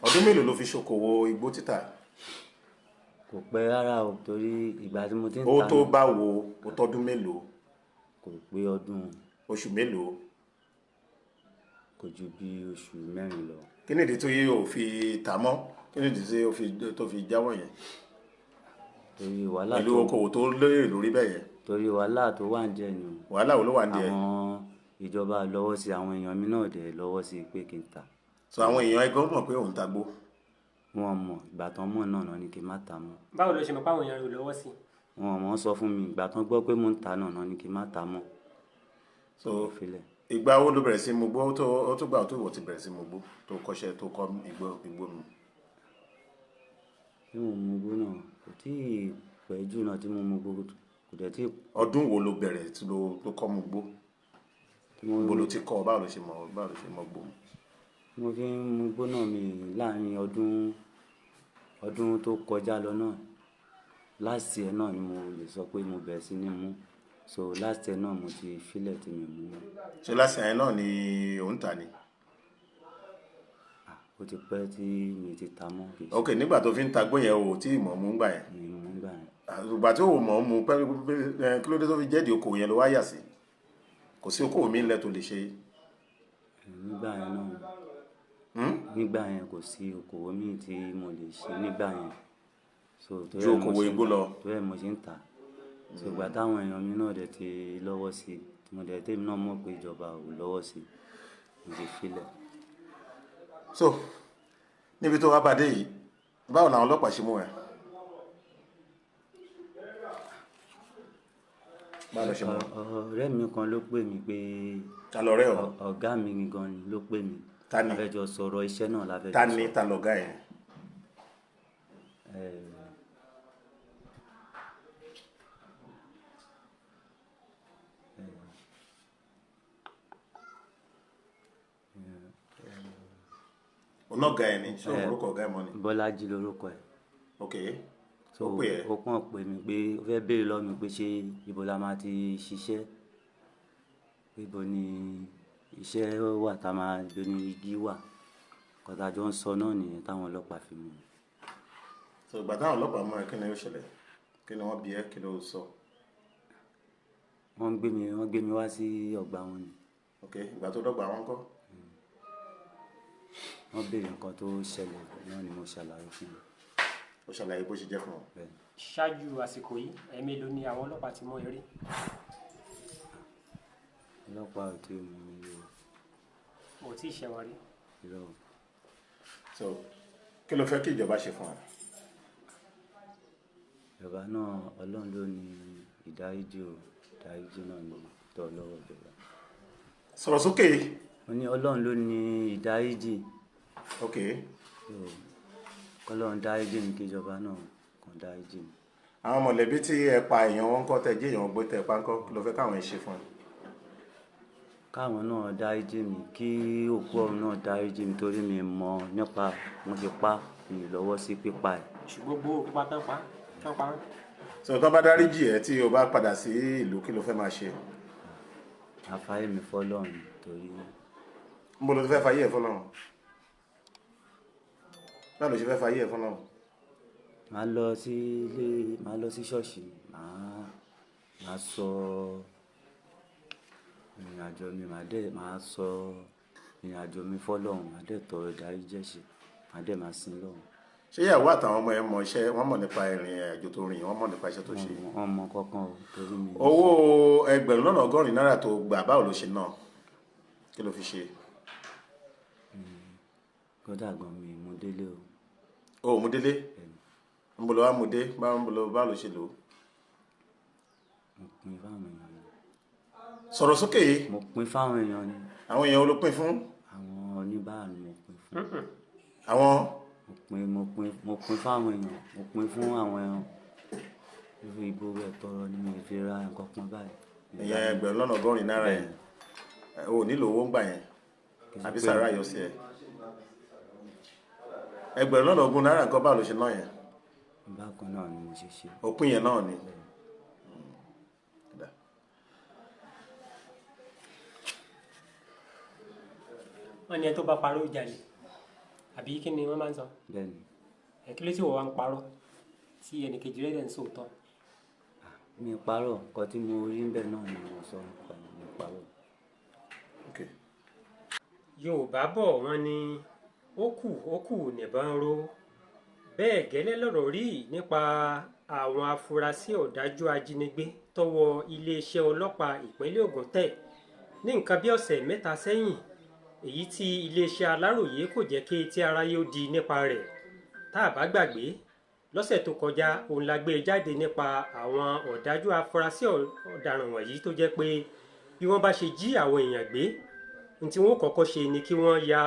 ọdún mélòó ló fi ṣòkòwò igbó títà? kò pẹ́ rárá o torí ìgbà tí mo ti ń ta ó tó bá wo ó tọ́dún mélòó? kò pé ọdún. oṣù mélòó? kò ju bí oṣù 4 lọ. kí nìdí tó yẹ ò fi tà mọ́, kí nìdí tó fi jáwọ́ yẹn torí wàhálà pẹ̀lú okòwò tó lérè lórí bẹ́ẹ̀ yẹn? torí wàhálà tó wà ń jẹ ni o. wàhálà wo ló wà ń jẹ? àwọn ìjọba lọ́wọ́ sí, àwọn èèyàn mi náà dẹ̀ lọ́wọ́ sí pé kí n ta. so àwọn èèyàn ẹgbẹ́ mọ̀ pé òun tagbó? wọn mọ̀ ìgbà tán mọ̀ náà ni kí n má ta mọ́. báwo ló ṣe mọ̀ páwọn èèyàn rẹ̀ lọ́wọ́ sí? wọn mọ̀ sọ fún mi ìgbà tán gbọ́ pé mò ń ta náà ni kí n má ta mọ́. so filẹ̀. ìgbà wo ló bẹ̀rẹ̀ sí mu gbó, ó tó gbà tó ìwọ ti bẹ̀rẹ̀ sí mu gbó tó kọ́ṣẹ́ tó kọ́ igbó mu? tí mo mu gbó náà kò tí ì pẹ́ jù náà tí mo mu gbó kò dẹ̀ tí. ọdún wo ló bẹ̀rẹ̀ tí ló kọ́ mu gbó? bó ló ti kọ́, báwo ló ṣe mọ̀ gbó? mo fi ń mu gbó náà mi láàrin ọdún tó kọjá lọ náà last year náà ni mo lè sọ pé mo bẹ̀rẹ̀ sí ní mú, so last year náà mo ti filẹ̀ tí mi mú náà. ṣé last year náà ni òun tà ní? ó ti pẹ́ tí mi ti ta mọ́. ok nígbà tó fi ń tagbó yẹn o tí ìmọ̀ mú gbà yẹn? mi mú gbà yẹn. ìgbà tí ò mọ̀ mú pẹ́ kí ló dé tó fi jẹ́dì okòwò yẹn ló wá yà sí? kò sí okòwò mi ńlẹ̀ tó lè ṣe? nígbà yẹn náà nígbà yẹn kò sí okòwò míì tí mo lè ṣe nígbà yẹn, so ju okòwò igbó lọ. torí ẹ̀ mo ṣe ń tà, so ìgbà táwọn èèyàn mi náà dẹ̀ ti lọ́wọ́ sí tí mo dẹ̀ tèmi náà mọ̀ pé ìjọba ò lọ́wọ́ sí mo ti filẹ̀. so níbi tó wá bàdé yìí báwo làwọn ọlọ́pàá ṣe mú ẹ? báwo ló ṣe mú ẹ? ọ̀rẹ́ mi kan ló pè mí pé. ta lọ̀rẹ́ ọ? ọ̀gá mi gan ni ló pè mí. ta ni? láfẹjọ sọ̀rọ̀ iṣẹ́ náà láfẹjọ. ta ni ta lọ̀gá yẹn? ọ̀nàgá yẹn ni ṣé orúkọ ọ̀gá ẹ̀ mọ́ ni? Bọ́lájí lórúkọ ẹ̀. ok so ó pè ẹ́? ó kàn pè mí pé ó fẹ́ béèrè lọ́wọ́ mi pé ṣé ibo la máa ti ṣiṣẹ́, ibo ni iṣẹ́ wà tá a máa ibo ni igi wà, kọ́tà jọ ń sọ náà nìyẹn táwọn ọlọ́pàá fi mú mi. so ìgbà táwọn ọlọ́pàá mú ẹ kí ni ó ṣẹlẹ̀, kí ni wọ́n bi ẹ́, kí ló sọ? wọ́n gbé mi wá sí ọgbà wọn ni. ok ìgbà tó dọ́gba wọn kọ́? wọ́n béèrè nǹkan tó ṣẹlẹ̀ náà ni mo ṣàlàyé fún wọn. ó ṣàlàyé bó ṣe jẹ́ fún wọn. ṣáájú àsìkò yìí ẹ̀mélòó ni àwọn ọlọ́pàá ti mú ẹ rí? ọlọ́pàá ò tí ì mú mi rí o. ò tí ì ṣẹ̀wọ̀n rí? irọ́. so kí ló fẹ́ kí ìjọba ṣe fún ẹ? ìjọba náà ọlọ́run ló ní ìdáríjì o, ìdáríjì náà ní tọ́ lọ́wọ́ ìjọba. sọ̀rọ̀ sókè. mo ní ọlọ́run ló ní ìdáríjì. ok. so kọ́lọ́run dáríjì ní kí ìjọba náà kàn dáríjì mi. àwọn mọ̀lẹ́bí tí ẹ pa èèyàn wọn kọ́ tẹ jí èèyàn gbé tẹ pa ńkọ́, kí ló fẹ́ káwọn ẹ ṣe fún ẹ? káwọn náà dáríjì mi, kí òkú ọ̀run náà dáríjì mi torí mi mọ̀ nípa mo ṣe pa mi lọ́wọ́ sí pípa ẹ̀. ṣùgbọ́n gbogbo òkú pa tán pa. so tó bá dáríjì ẹ tí o bá padà sí ìlú kí ló fẹ́ máa ṣe? àfáyé mi fọ́lọ́run torí. mo lọ ti fẹ́ fayé ẹ̀ fọ́lọ́run? báwo ló ṣe fẹ́ fayé ẹ̀ fọ́lọ́run? màá lọ sí ṣọ́ọ̀ṣì, màá sọ ìrìn àjò mi, màá sọ ìrìn àjò mi fọ́lọ́run, màá dẹ̀ tọrọ ìdáríjì ẹ̀ṣẹ̀, màá dẹ̀ máa sin lọ́run. ṣé ìyàwó àtàwọn ọmọ ẹ mọ iṣẹ́, wọ́n mọ̀ nípa ìrìn àjò tó rìn, wọ́n mọ̀ nípa iṣẹ́ tó ṣe? Wọ́n mọ kankan o, torí mi. owó ẹgbẹ̀rún lọ́nà ọgọ́rin náírà tó gbà báwo ló ṣe náà, kí ló fi ṣe? kódà gan mi mú délé o. o mú délé? ń bolo wá mú dé, báwo ló ṣe lò ó? mo pín fáwọn èèyàn ni. sọ̀rọ̀ sókè yìí. mo pín fáwọn èèyàn ni. àwọn èèyàn ló pín fún? àwọn oníbàárà ni mo pín fún. àwọn. mo pín fáwọn èèyàn, mo pín fún àwọn ẹran. irú ìbò rẹ̀ tọrọ ni mo fi ra nǹkan kan báyìí. ìyẹn ẹgbẹ̀rún lọ́nà ọgọ́rin náírà yẹn o nílò owó ń gbà yẹn àbí sàrà yọ sí ẹ? ẹgbẹ̀rún lọ́nà ogún náírà nǹkan báwo ló ṣe náà yẹn? bákan náà ni mo ṣe ṣe. òpin yẹn náà ni. wọ́n ní ẹ tó bá parọ́ jalè àbí kí ni wọ́n máa ń sọ? bẹ́ẹ̀ni. kí ló tí wọ́n wá ń parọ́ tí ẹnìkejì rẹ̀ dẹ̀ ń sòótọ́? mi parọ́, nǹkan tí mo rí ń bẹ̀ náà ni mo sọ nípa mi parọ́. Yorùbá bọ̀ wọ́n ní ó kù nìbọn ró. bẹ́ẹ̀ gẹ́lẹ́ lọ̀rọ̀ rí nípa àwọn afurasí ọ̀dájú ajínigbé tọ́wọ́ iléeṣẹ́ ọlọ́pàá ìpínlẹ̀ Ògùn tẹ̀ ní nǹkan bí ọ̀sẹ̀ mẹ́ta sẹ́yìn, èyí tí iléeṣẹ́ Aláròyé kò jẹ́ kí etí aráyé ó di nípa rẹ̀. tá a bá gbàgbé, lọ́sẹ̀ tó kọjá òun la gbé jáde nípa àwọn ọ̀dájú afurasí ọ̀daràn wọ̀nyí tó jẹ́ pé bí wọ́n bá ṣe jí àwọn èèyàn gbé, ní tí wọ́n kọ́kọ́ ṣe ni kí wọ́n ya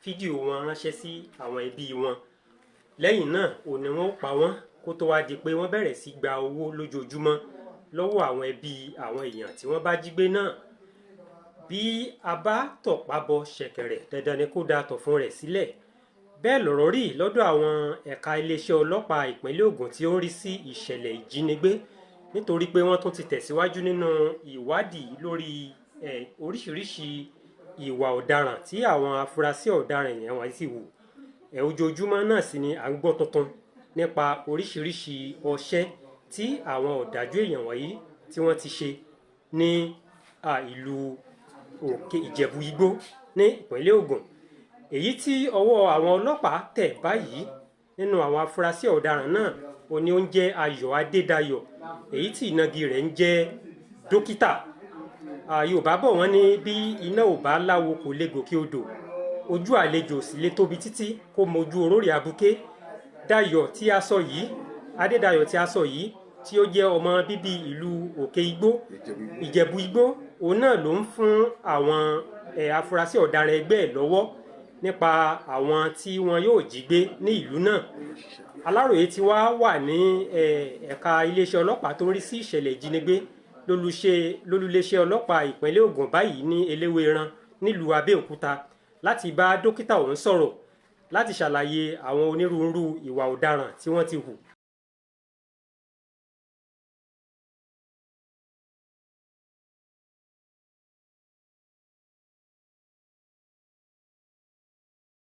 fídíò wọn ránṣẹ́ sí àwọn ẹbí wọn. lẹ́yìn náà òun ni wọ́n pa wọ́n kó tó wá di pé wọ́n bẹ̀rẹ̀ sí gba owó lójoojúmọ́ lọ́wọ́ àwọn ẹbí àwọn èèyàn tí wọ́n bá jí gbé náà. bí a bá tọ̀pá bọ ṣẹ̀kẹ̀rẹ̀, dandan ni kó da tọ̀fun rẹ̀ sílẹ̀. bẹ́ẹ̀ lọ̀rọ̀ rí lọ́dọ̀ àwọn ẹ̀ka iléeṣẹ́ ọlọ́pàá ìpínlẹ̀ Ògùn tí ó ń rí sí ìṣẹ̀lẹ̀ ìjínigbé, nítorí pé wọ́n tún ti tẹ̀síwájú nínú ìwádìí lórí oríṣiríṣi ìwà ọ̀daràn tí àwọn afurasí ọ̀daràn yẹn wọ́n sì wù. ojoojúmọ́ náà sì ni à ń gbọ́ tuntun nípa oríṣiríṣi ọṣẹ́ tí àwọn ọ̀dájú èèyàn wọ̀nyí tí wọ́n ti ṣe ní ìlú Òkè Ìjẹ̀bú Igbó ní ìpínlẹ̀ Ògùn. èyí tí ọwọ́ àwọn ọlọ́pàá tẹ̀ báyìí nínú àwọn afurasí ọ̀daràn náà ó ní ó ń jẹ́ Ayọ̀ Adédayọ̀, èyí tí ìnagí rẹ̀ ń jẹ́ Dókítà. Yorùbá bọ̀ wọ́n ní bí iná ò bá láwo kò lè gòkè odò, ojú àlejò sì lè tóbi títí kó mojú orórì abuké. Dayọ̀ tí a sọ yìí, Adédayọ̀ tí a sọ yìí, tí ó jẹ́ ọmọ bíbí ìlú Òkè Igbó, Ìjẹ̀bú Igbó, òun náà ló ń fún àwọn afurasí ọ̀daràn ẹgbẹ́ ẹ̀ lọ́wọ́ nípa àwọn tí wọn yóò jí gbé ní ìlú náà. Aláròyé ti wá wà ní ẹ̀ka iléeṣẹ́ ọlọ́pàá tó ń rí sí ìṣẹ̀lẹ̀ ìjínigbé lólúléeṣẹ́ ọlọ́pàá ìpínlẹ̀ Ògùn báyìí ní Eléwéran nílùú Abẹ́òkúta láti bá dókítà ọ̀hún sọ̀rọ̀ láti ṣàlàyé àwọn onírúurú ìwà ọ̀daràn tí wọ́n ti hù